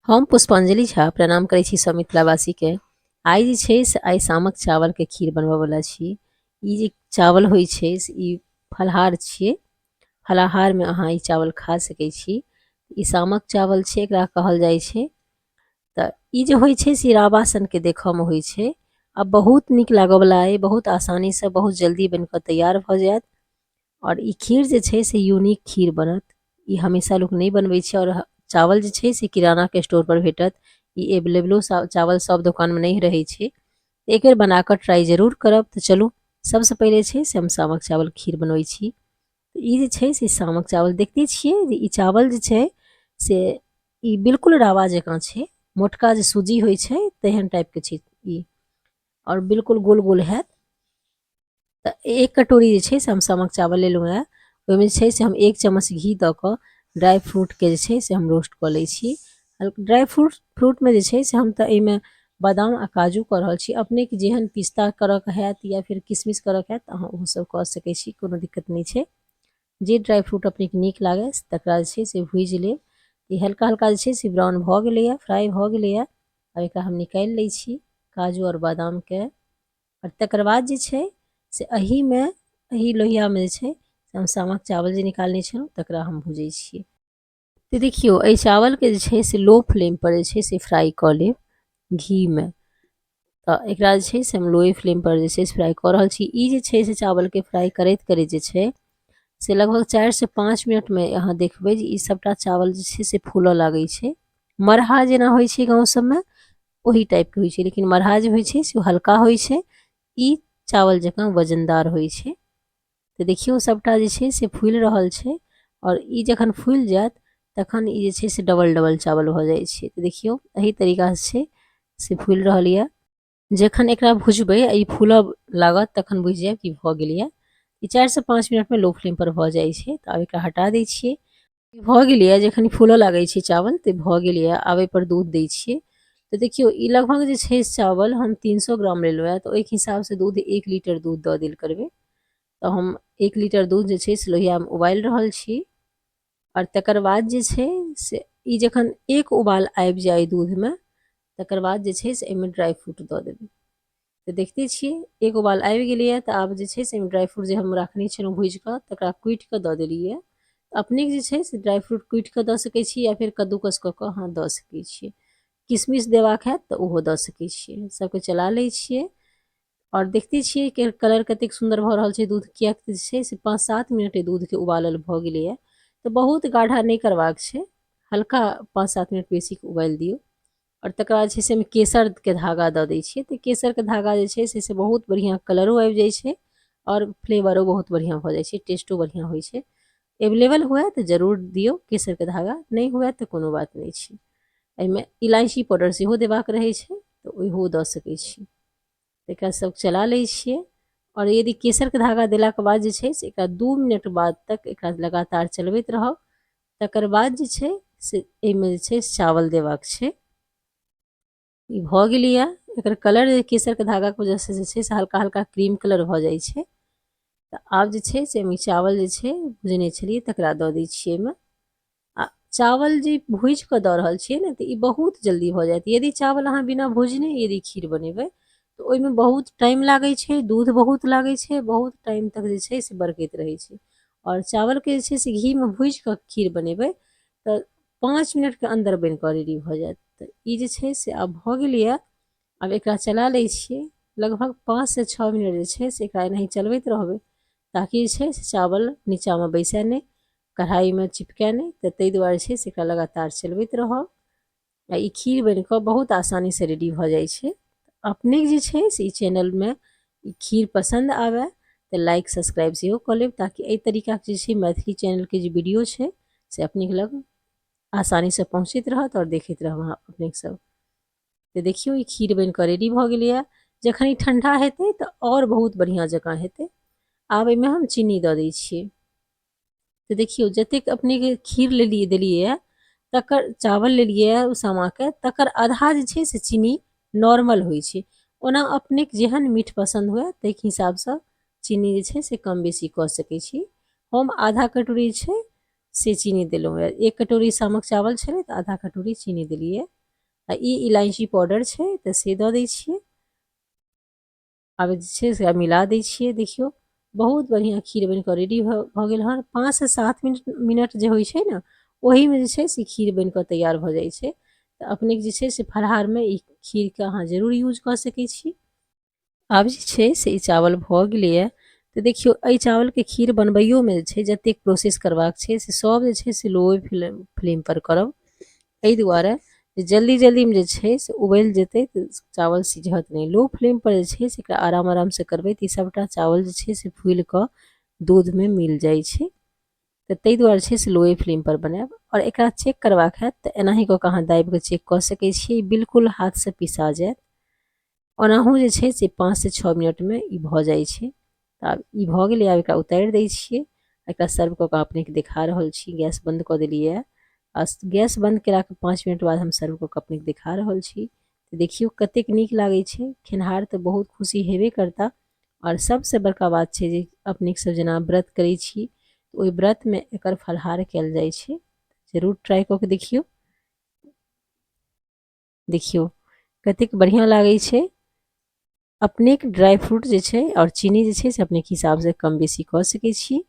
हम पुष्पांजलि झा प्रणाम करै छी सब मिथिलावासी के। आइ जे छै से आइ शामक चावल के खीर बनबऽ वाला छी। ई जे चावल होइ छै से ई फलाहार छियै। फलाहार में अहाँ ई चावल खा सकै छी। ई शामक चावल छै, एकरा कहल जाइ छै। तऽ ई जे होइ छै से रावा सन के देखऽ में होइ छै। आ बहुत नीक लागऽ वाला अइ, बहुत आसानी से बहुत जल्दी बनकर तैयार भऽ जायत। और ई खीर जे छै से यूनिक खीर बनत। ई हमेशा लोग नहीं बनबै छै। और चावल जे छै से किराना के स्टोर पर भेटत। ई एवलेबलो चावल सब दुकान में नहीं रहै छै। एक बेर बनाकर ट्राई जरूर करब। तऽ चलू, सबसे पहले छै से हम सामक चावल खीर बनबै छी। ई जे छै से सामक चावल देखते छियै जे ई चावल जे छै से ई बिल्कुल रावा जकाँ छै। मोटका जे सूजी होइ छै तेहन टाइप के छै ई, और बिल्कुल गोल गोल हैत। तऽ एक कटोरी जे छै से हम सामक चावल लेलहुँ हैं। ओहिमे जे छै से हम 1 चम्मच घी दऽ कऽ ड्राई फ्रूट के जे छै से हम रोस्ट कऽ लै छी। ड्राई फ्रूट में जे छै से हम तऽ एहिमे बादाम आ काजू कऽ रहल छी। अपने के जेहन पिस्ता करऽ के हैत या फिर किशमिश करऽ के हैत अहाँ ओहो सब कऽ सकै छी, कोनो दिक्कत नहीं छै। जे ड्राई फ्रूट अपने के नीक लागै तकरा जे छै से भूजि लेब। ई हल्का हल्का जे छै से ब्राउन भऽ गेलैए, फ्राई भऽ गेलैए। आब एकरा हम निकालि लै छी काजू और बादाम के। और तकर बाद जे छै से एही लोहिया में जे छै से हम सामक चावल जे निकालने छलहुँ तकरा हम भूजै छियै। तऽ देखियौ, एहि चावल के जे छै से लो फ्लेम पर जे छै से फ्राई कऽ लेब घी में। तऽ एकरा जे छै से हम लोए फ्लेम पर जे छै से फ्राई कऽ रहल छी। ई जे छै से चावल के फ्राई करैत करैत जे छै से लगभग 4 से 5 मिनट में अहाँ देखबै जे ई सबटा चावल जे छै से फूलऽ लागै छै। मरहा जेना होइ छै गाँव सबमें ओही टाइप के होइ छै, लेकिन मरहा जे होइ छै से हल्का होइ छै। ई चावल जकाँ वजनदार होइ छै। तऽ देखियौ सबटा जे छै से फूलि रहल छै। और ई जखन फूलि जायत तखन ई जे छै से डबल डबल चावल भऽ जाइ छै। तऽ देखियौ एही तरीका से छै से फूलि रहल यऽ। जखन एकरा भुजबै आ ई फूलऽ लागत तखन बुझि जायब कि भऽ गेल यऽ। ई 4 से 5 मिनट में लो फ्लेम पर भऽ जाइ छै। तऽ आब एकरा हटा दै छियै। भऽ गेल यऽ, जखन फूलऽ लागै छै चावल तऽ भऽ गेल यऽ। आब एहि पर दूध दै छियै। तऽ देखियौ ई लगभग जे छै चावल हम 300 ग्राम लेलहुँ हैं। तऽ ओहि हिसाब से दूध 1 लीटर दूध दऽ देल करबै। तऽ हम 1 लीटर दूध जे छै से लोहिया में उबालि रहल छी। और तकर बाद जे छै से ई जखन एक उबाल आबि जाय दूध में तकर बाद जे छै से एहिमे ड्राई फ्रूट दऽ देबै। तऽ देखते छियै एक उबाल आबि गेलैए। तऽ आब जे छै से ड्राई फ्रूट जे हम रखने छलहुँ भूजि कऽ तकरा कुटि कऽ दऽ देलियै। अपने जे छै से ड्राई फ्रूट कुटि कऽ दऽ सकै छी या फिर कद्दूकस कऽ कऽ अहाँ दऽ सकै छियै। किशमिश देबाक हैत तऽ ओहो दऽ सकै छियै। सबके चला लै छियै। और देखते छियै कि कलर कतेक सुन्दर भऽ रहल छै दूध, किएक जे छै से 5-7 मिनट दूध के उबालल भऽ गेलैए। तऽ बहुत गाढ़ा नहीं करबाक छै, हल्का 5-7 मिनट बेसी उबालि दियौ। और तकर बाद छै से हम केसर के धागा दऽ दै छियै। तऽ केसर के धागा जे छै से बहुत बढ़िआँ कलरो आबि जाइ छै और फ्लेवरो बहुत बढ़िआँ भऽ जाइ छै, टेस्टो बढ़िआँ होइ छै। एवलेबल हुए तऽ जरूर दियौ केसर के धागा, नहीं हुए तऽ कोनो बात नहीं छै। एहिमे इलायची पाउडर सेहो देबाक रहै छै तऽ ओहो दऽ सकै छी। एकरा सब चला लै छियै। और यदि केसर के धागा देलाके बाद जे छै से एकरा 2 मिनट बाद तक एकरा लगातार चलबैत रहब। तकर बाद जे छै से एहिमे जे छै चावल देबाक छै। ई भऽ गेल यऽ। एकर कलर केसर के धागा के वजह से जे छै से हल्का हल्का क्रीम कलर भऽ जाइ छै। तऽ आब जे छै से एहिमे चावल जे छै भुजने छलियै तकरा दऽ दै छियै एहिमे। आ चावल जे भूजि कऽ दऽ रहल छियै ने तऽ ई बहुत जल्दी भऽ जायत। यदि चावल अहाँ बिना भुजने यदि खीर बनेबै तऽ ओहिमे बहुत टाइम लागै छै, दूध बहुत लागै छै, बहुत टाइम तक जे छै से बरकैत रहै छै। और चावलके जे छै से घी में भूजि कऽ खीर बनेबै तऽ 5 मिनट के अन्दर बनि कऽ रेडी भऽ जायत। तऽ ई जे छै से आब भऽ गेल यऽ। आब एकरा चला लै छियै। लगभग 5 से 6 मिनट जे छै से एकरा एनाही चलबैत रहबै ताकि जे छै से चावल नीचाँ में बैसै नहि, कढ़ाई में चिपकै नहि। तऽ ताहि दुआरे छै से एकरा लगातार चलबैत रहब। आ ई खीर बनि कऽ बहुत आसानी से रेडी भऽ जाइ छै। अपने जे छै से ई चैनल में ई खीर पसंद आबय तऽ लाइक सब्सक्राइब सेहो कऽ लेब, ताकि एहि तरीका के जे छै मैथिली चैनल के जे वीडियो छै से अपने लग आसानी से पहुँचैत रहत और देखैत रहब अहाँ अपने सब। तऽ देखियौ ई खीर बनि कऽ रेडी भऽ गेलै यऽ। जखन ई ठंडा हेतै तऽ और बहुत बढ़िआँ जकाँ हेतै। आब एहिमे हम चीनी दऽ दै छियै। तऽ देखियौ जतेक अपने के खीर देलियै यऽ तकर चावल लेलियै यऽ उसामा के तकर आधा जे छै से चीनी नॉर्मल होइ छै। ओना अपनेके जेहन मीठ पसंद हुए ताहिके हिसाबसँ चीनी जे छै से कम बेसी कऽ सकै छी। हम आधा कटोरी छै से चीनी देलहुँ यऽ। 1 कटोरी सामक चावल छलै तऽ आधा कटोरी चीनी देलियै। आ ई इलायची पाउडर छै तऽ से दऽ दै छियै। आब जे छै से मिला दै छियै। देखियौ बहुत बढ़िआँ खीर बनि कऽ रेडी भऽ गेल हन। 5 से 7 मिनट जे होइ छै ने, ओहीमे जे छै से खीर बनि कऽ तैयार भऽ जाइ छै। तऽ अपनेके जे छै से फलाहारमे ई खीरके अहाँ जरूर यूज कऽ सकै छी। आब जे छै से ई चावल भऽ गेलैए। तऽ देखियौ एहि चावलके खीर बनबैयोमे जे छै जतेक प्रोसेस करबाक छै से सब जे छै से लोए फ्लेमपर करब। एहि दुआरे जे जल्दी जल्दीमे जे छै से उबलि जेतै तऽ चावल सिझत नहि। लो फ्लेमपर जे छै से एकरा आराम आरामसँ करबै तऽ ई सभटा चावल जे छै से फूलि कऽ दूधमे मिल जाइ छै। तऽ ताहि दुआरे छै से लोए फ्लेमपर बनायब। आओर एकरा चेक करबाक हैत तऽ एनाही कऽ कऽ अहाँ दाबि कऽ चेक कऽ सकै छी। बिल्कुल हाथसँ पिसा जायत। ओनाहु जे छै से 5 से 6 मिनटमे ई भऽ जाइ छै। तऽ आब ई भऽ गेलै। आब एकरा उतारि दै छियै। एकरा सर्व कऽ कऽ अपनेके देखा रहल छी। गैस बन्द कऽ देलियै। आ गैस बन्द केलाके 5 मिनट बाद हम सर्व कऽ कऽ अपनेके देखा रहल छी। तऽ देखियौ कतेक नीक लागै छै। खेनिहार तऽ बहुत खुशी हेबे करता। आओर सबसँ बड़का बात छै जे अपनेक सब जेना व्रत करै छी, ओहि व्रतमे एकर फलाहार कयल जाइ छै। जरूर ट्राई कऽ के देखियौ। देखियौ कतेक बढ़िआँ लागै छै। अपनेक ड्राई फ्रूट जे छै और चीनी जे छै से अपनेके हिसाबसँ कम बेसी कऽ सकै छी।